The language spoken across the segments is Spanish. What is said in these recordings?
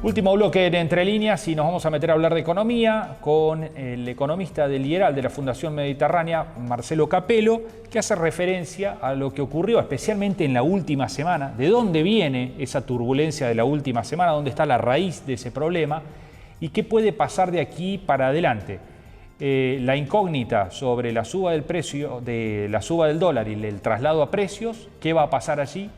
Último bloque en Entre Líneas y nos vamos a meter a hablar de economía con el economista del IERAL de la Fundación Mediterránea, Marcelo Capello, que hace referencia a lo que ocurrió especialmente en la última semana, de dónde viene esa turbulencia de la última semana, dónde está la raíz de ese problema y qué puede pasar de aquí para adelante. La incógnita sobre la suba del precio, de la suba del dólar y el traslado a precios, qué va a pasar allí,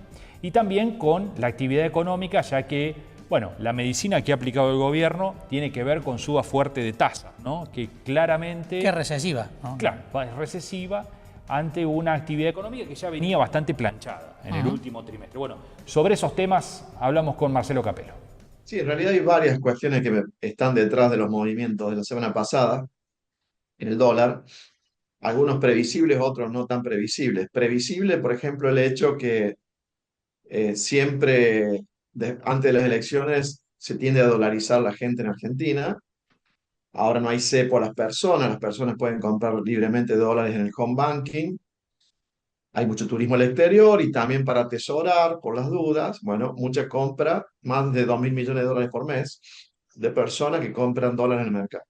y también con la actividad económica, ya que bueno, la medicina que ha aplicado el gobierno tiene que ver con suba fuerte de tasas, ¿no? Que claramente... Que es recesiva, ¿no? Claro, es recesiva ante una actividad económica que ya venía bastante planchada en el último trimestre. Bueno, sobre esos temas hablamos con Marcelo Capello. Sí, en realidad hay varias cuestiones que están detrás de los movimientos de la semana pasada en el dólar, algunos previsibles, otros no tan previsibles. Previsible, por ejemplo, el hecho que siempre antes de las elecciones se tiende a dolarizar la gente en Argentina. Ahora no hay cepo a las personas pueden comprar libremente dólares en el home banking. Hay mucho turismo al exterior y también para atesorar por las dudas. Bueno, mucha compra, más de 2.000 millones de dólares por mes de personas que compran dólares en el mercado.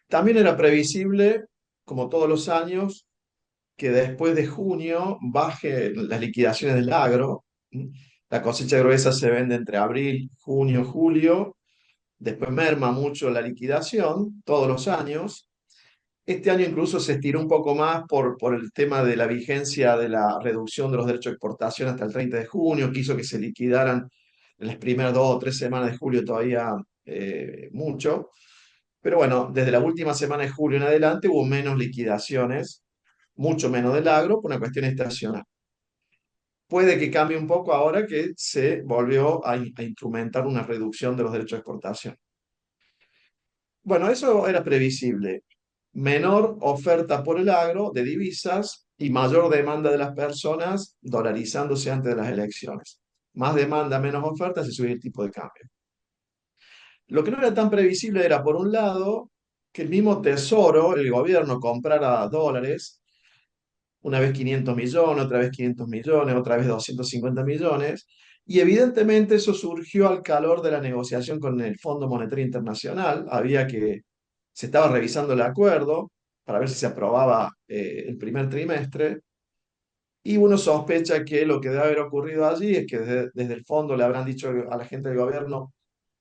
También era previsible, como todos los años, que después de junio baje las liquidaciones del agro. La cosecha gruesa se vende entre abril, junio, julio. Después merma mucho la liquidación todos los años. Este año incluso se estiró un poco más por el tema de la vigencia de la reducción de los derechos de exportación hasta el 30 de junio, que hizo que se liquidaran en las primeras 2 o 3 semanas de julio todavía mucho. Pero bueno, desde la última semana de julio en adelante hubo menos liquidaciones, mucho menos del agro, por una cuestión estacional. Puede que cambie un poco ahora que se volvió a instrumentar una reducción de los derechos de exportación. Bueno, eso era previsible. Menor oferta por el agro de divisas y mayor demanda de las personas dolarizándose antes de las elecciones. Más demanda, menos oferta, se sube el tipo de cambio. Lo que no era tan previsible era, por un lado, que el mismo Tesoro, el gobierno, comprara dólares, una vez 500 millones, otra vez 500 millones, otra vez 250 millones, y evidentemente eso surgió al calor de la negociación con el Fondo Monetario Internacional. Se estaba revisando el acuerdo para ver si se aprobaba el primer trimestre, y uno sospecha que lo que debe haber ocurrido allí es que desde el fondo le habrán dicho a la gente del gobierno: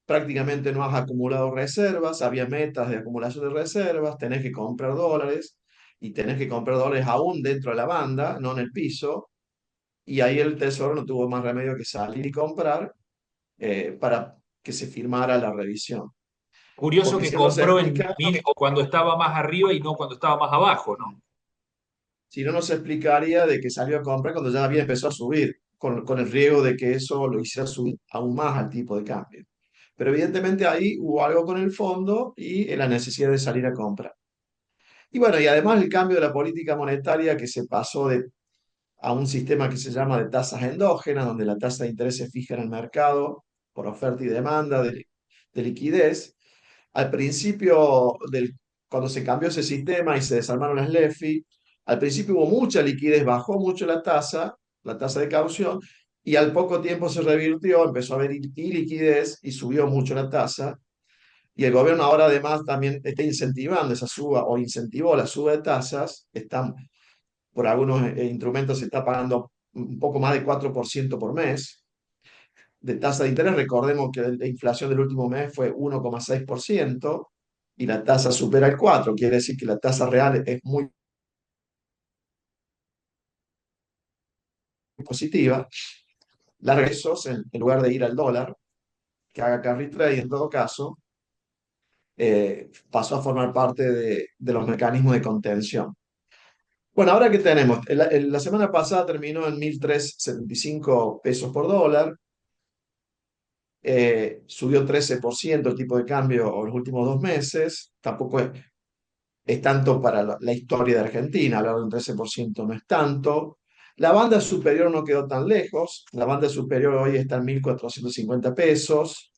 prácticamente no has acumulado reservas, había metas de acumulación de reservas, tenés que comprar dólares y tenés que comprar dólares aún dentro de la banda, no en el piso, y ahí el Tesoro no tuvo más remedio que salir y comprar para que se firmara la revisión. Curioso Porque que si no se compró explica, cuando estaba más arriba y no cuando estaba más abajo, ¿no? si no, no se explicaría de que salió a comprar cuando ya había empezado a subir, con el riesgo de que eso lo hiciera subir aún más al tipo de cambio. Pero evidentemente ahí hubo algo con el fondo y la necesidad de salir a comprar. Y bueno, y además el cambio de la política monetaria, que se pasó a un sistema que se llama de tasas endógenas, donde la tasa de interés se fija en el mercado por oferta y demanda de liquidez. Al principio, cuando se cambió ese sistema y se desarmaron las LEFI, al principio hubo mucha liquidez, bajó mucho la tasa de caución, y al poco tiempo se revirtió, empezó a haber iliquidez y subió mucho la tasa. Y el gobierno ahora además también está incentivando esa suba, o incentivó la suba de tasas. Por algunos instrumentos se está pagando un poco más de 4% por mes de tasa de interés. Recordemos que la inflación del último mes fue 1,6% y la tasa supera el 4%. Quiere decir que la tasa real es muy positiva. Las regresos, en lugar de ir al dólar, que haga carry trade en todo caso, pasó a formar parte de los mecanismos de contención. Bueno, ahora que tenemos, la semana pasada terminó en 1.375 pesos por dólar. Subió 13% el tipo de cambio en los últimos 2 meses. Tampoco es tanto para la historia de Argentina, hablar de un 13% no es tanto. La banda superior no quedó tan lejos, la banda superior hoy está en 1.450 pesos.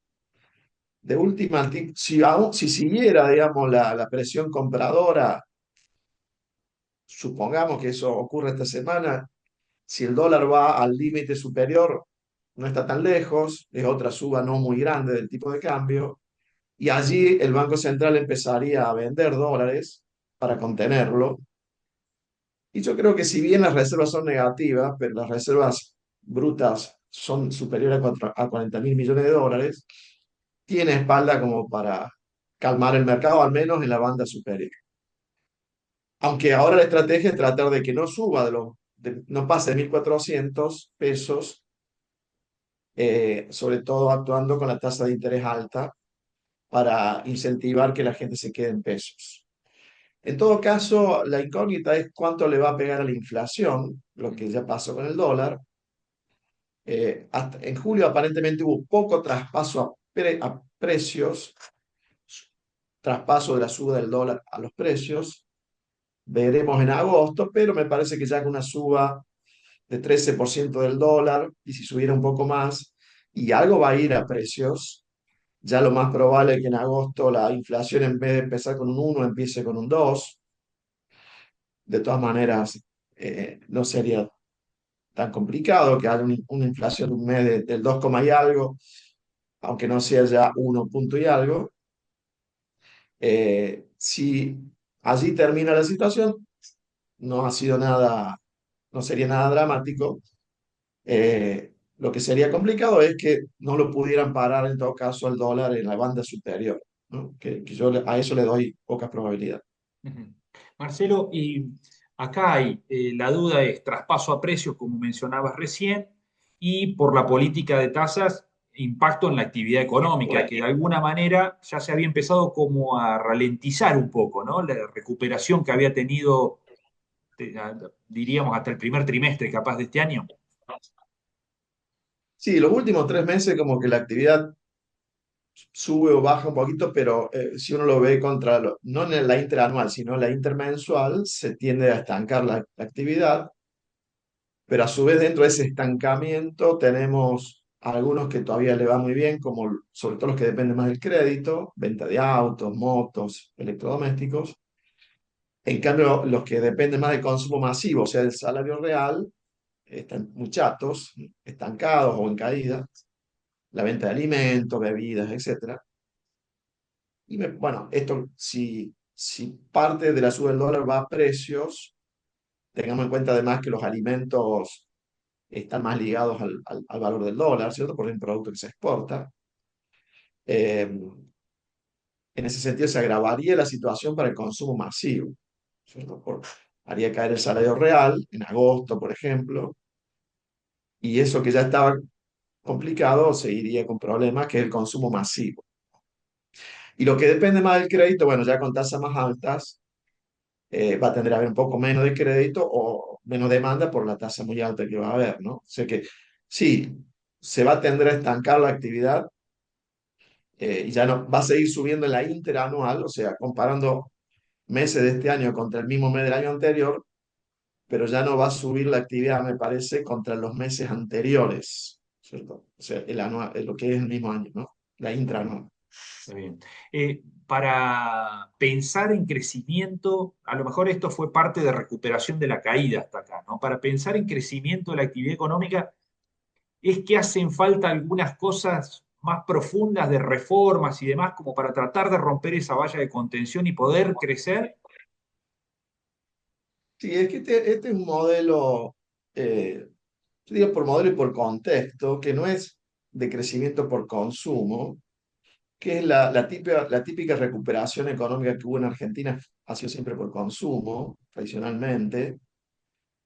De última, si siguiera, digamos, la presión compradora, supongamos que eso ocurre esta semana, si el dólar va al límite superior, no está tan lejos, es otra suba no muy grande del tipo de cambio, y allí el Banco Central empezaría a vender dólares para contenerlo. Y yo creo que si bien las reservas son negativas, pero las reservas brutas son superiores a 40.000 millones de dólares, tiene espalda como para calmar el mercado, al menos en la banda superior. Aunque ahora la estrategia es tratar de que no suba no pase de 1.400 pesos, sobre todo actuando con la tasa de interés alta para incentivar que la gente se quede en pesos. En todo caso, la incógnita es cuánto le va a pegar a la inflación, lo que ya pasó con el dólar. En julio aparentemente hubo poco traspaso a precios, traspaso de la suba del dólar a los precios. Veremos en agosto, pero me parece que ya con una suba de 13% del dólar, y si subiera un poco más, y algo va a ir a precios, ya lo más probable es que en agosto la inflación, en vez de empezar con un 1 empiece con un 2. De todas maneras, no sería tan complicado que haya una inflación de un mes del 2, y algo, aunque no sea ya 1 punto y algo. Si allí termina la situación, no ha sido nada, no sería nada dramático. Lo que sería complicado es que no lo pudieran parar en todo caso el dólar en la banda superior, ¿no? Que yo a eso le doy poca probabilidad. Ujú. Marcelo, y acá hay, la duda es traspaso a precios, como mencionabas recién, y por la política de tasas, impacto en la actividad económica, que de alguna manera ya se había empezado como a ralentizar un poco, ¿no? La recuperación que había tenido, diríamos, hasta el primer trimestre capaz de este año. Sí, los últimos 3 meses como que la actividad sube o baja un poquito, pero si uno lo ve no en la interanual, sino en la intermensual, se tiende a estancar la actividad, pero a su vez dentro de ese estancamiento tenemos algunos que todavía le va muy bien, como sobre todo los que dependen más del crédito, venta de autos, motos, electrodomésticos. En cambio, los que dependen más del consumo masivo, o sea, del salario real, están muy chatos, estancados o en caída. La venta de alimentos, bebidas, etcétera. Bueno, esto, si parte de la suba del dólar va a precios, tengamos en cuenta además que los alimentos están más ligados al valor del dólar, ¿cierto? Porque es un producto que se exporta. Eh, en ese sentido, se agravaría la situación para el consumo masivo, ¿cierto? Haría caer el salario real en agosto, por ejemplo, y eso que ya estaba complicado seguiría con problemas, que es el consumo masivo. Y lo que depende más del crédito, bueno, ya con tasas más altas, va a tender a haber un poco menos de crédito o menos demanda por la tasa muy alta que va a haber, ¿no? O sea que sí, se va a tender a estancar la actividad, y ya no va a seguir subiendo en la interanual, o sea, comparando meses de este año contra el mismo mes del año anterior, pero ya no va a subir la actividad, me parece, contra los meses anteriores, ¿cierto? O sea, el anual, lo que es el mismo año, ¿no? La intraanual. Está bien. Para pensar en crecimiento, a lo mejor esto fue parte de recuperación de la caída hasta acá, ¿no? Para pensar en crecimiento de la actividad económica, es que hacen falta algunas cosas más profundas de reformas y demás, como para tratar de romper esa valla de contención y poder crecer. Sí, es que este es un modelo, yo digo por modelo y por contexto, que no es de crecimiento por consumo, que es la típica recuperación económica que hubo en Argentina, ha sido siempre por consumo, tradicionalmente.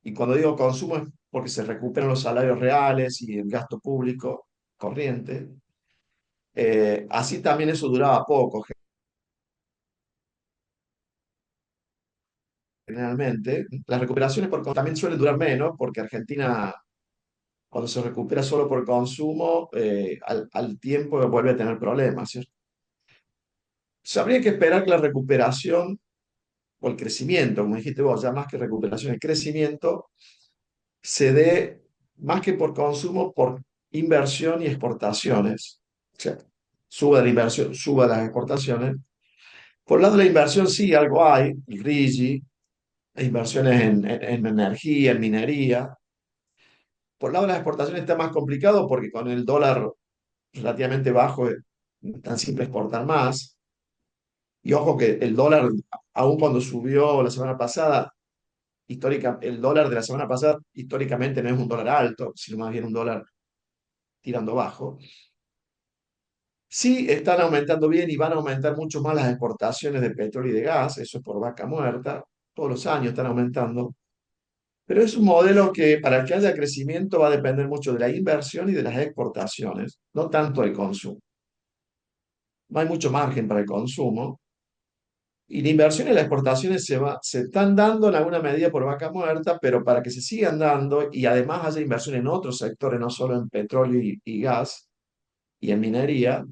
Y cuando digo consumo es porque se recuperan los salarios reales y el gasto público corriente. Así también eso duraba poco, generalmente. Las recuperaciones por consumo también suelen durar menos, porque Argentina, cuando se recupera solo por consumo, al tiempo vuelve a tener problemas, ¿cierto? Habría que esperar que la recuperación o el crecimiento, como dijiste vos, ya más que recuperación, el crecimiento se dé más que por consumo, por inversión y exportaciones. O sea, suba la inversión, suba las exportaciones. Por el lado de la inversión, sí, algo hay, el RIGI, inversiones en energía, en minería, Por el lado de las exportaciones está más complicado porque con el dólar relativamente bajo es tan simple exportar más. Y ojo que el dólar, aun cuando subió la semana pasada, el dólar de la semana pasada históricamente no es un dólar alto, sino más bien un dólar tirando bajo. Sí, están aumentando bien y van a aumentar mucho más las exportaciones de petróleo y de gas, eso es por vaca muerta, todos los años están aumentando, pero es un modelo que para que haya crecimiento va a depender mucho de la inversión y de las exportaciones, no tanto del consumo. No hay mucho margen para el consumo y la inversión y las exportaciones se están dando en alguna medida por vaca muerta, pero para que se sigan dando y además haya inversión en otros sectores, no solo en petróleo y gas y en minería,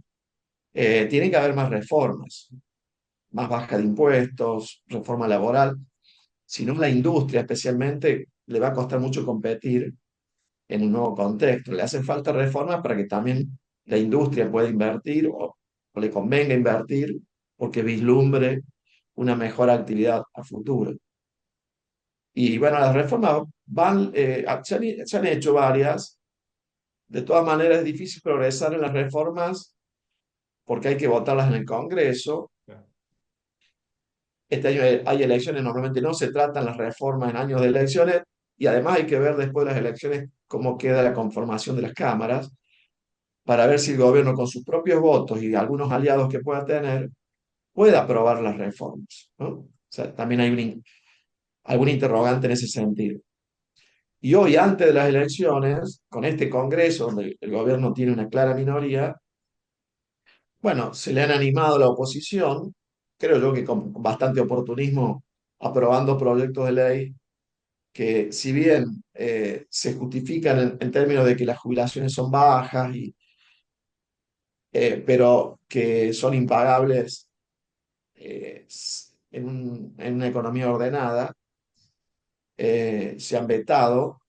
tiene que haber más reformas, más baja de impuestos, reforma laboral. Si no, la industria especialmente le va a costar mucho competir en un nuevo contexto. Le hacen falta reformas para que también la industria pueda invertir o le convenga invertir porque vislumbre una mejor actividad a futuro. Y bueno, las reformas se han hecho varias. De todas maneras, es difícil progresar en las reformas porque hay que votarlas en el Congreso. Este año hay elecciones, normalmente no se tratan las reformas en años de elecciones y además hay que ver después de las elecciones cómo queda la conformación de las cámaras para ver si el gobierno con sus propios votos y algunos aliados que pueda tener puede aprobar las reformas, ¿no? O sea, también hay algún interrogante en ese sentido. Y hoy, antes de las elecciones, con este Congreso, donde el gobierno tiene una clara minoría, bueno, se le han animado a la oposición, creo yo que con bastante oportunismo, aprobando proyectos de ley que si bien se justifican en términos de que las jubilaciones son bajas, pero que son impagables en una economía ordenada, se han vetado,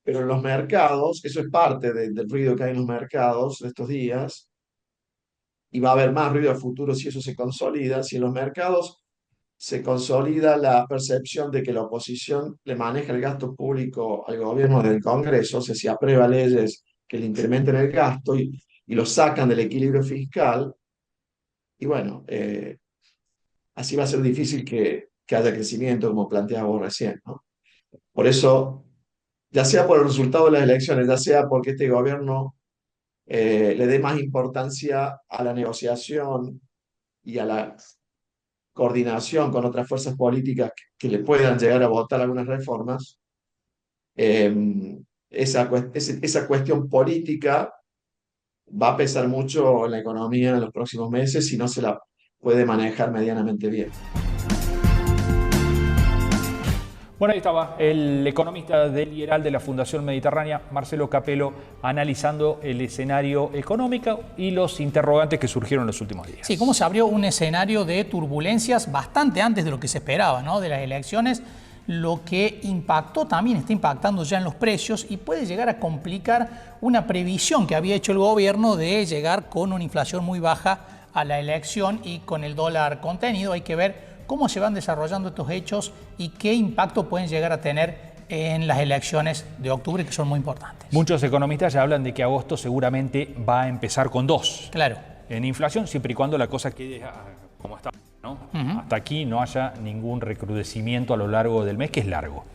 pero en los mercados, eso es parte del ruido que hay en los mercados de estos días, y va a haber más ruido a futuro si eso se consolida, si en los mercados se consolida la percepción de que la oposición le maneja el gasto público al gobierno del Congreso, o sea, si aprueba leyes que le incrementen el gasto y lo sacan del equilibrio fiscal, y bueno, así va a ser difícil que haya crecimiento, como planteaba vos recién, ¿no? Por eso, ya sea por el resultado de las elecciones, ya sea porque este gobierno le dé más importancia a la negociación y a la coordinación con otras fuerzas políticas que le puedan llegar a votar algunas reformas, esa cuestión política va a pesar mucho en la economía en los próximos meses si no se la puede manejar medianamente bien. Bueno, ahí estaba el economista del IERAL de la Fundación Mediterránea, Marcelo Capello, analizando el escenario económico y los interrogantes que surgieron en los últimos días. Sí, cómo se abrió un escenario de turbulencias bastante antes de lo que se esperaba, ¿no? De las elecciones, lo que impactó también está impactando ya en los precios y puede llegar a complicar una previsión que había hecho el gobierno de llegar con una inflación muy baja a la elección y con el dólar contenido. Hay que ver cómo se van desarrollando estos hechos y qué impacto pueden llegar a tener en las elecciones de octubre, que son muy importantes. Muchos economistas ya hablan de que agosto seguramente va a empezar con 2. Claro. En inflación, siempre y cuando la cosa quede como está, ¿no? Hasta aquí no haya ningún recrudecimiento a lo largo del mes, que es largo.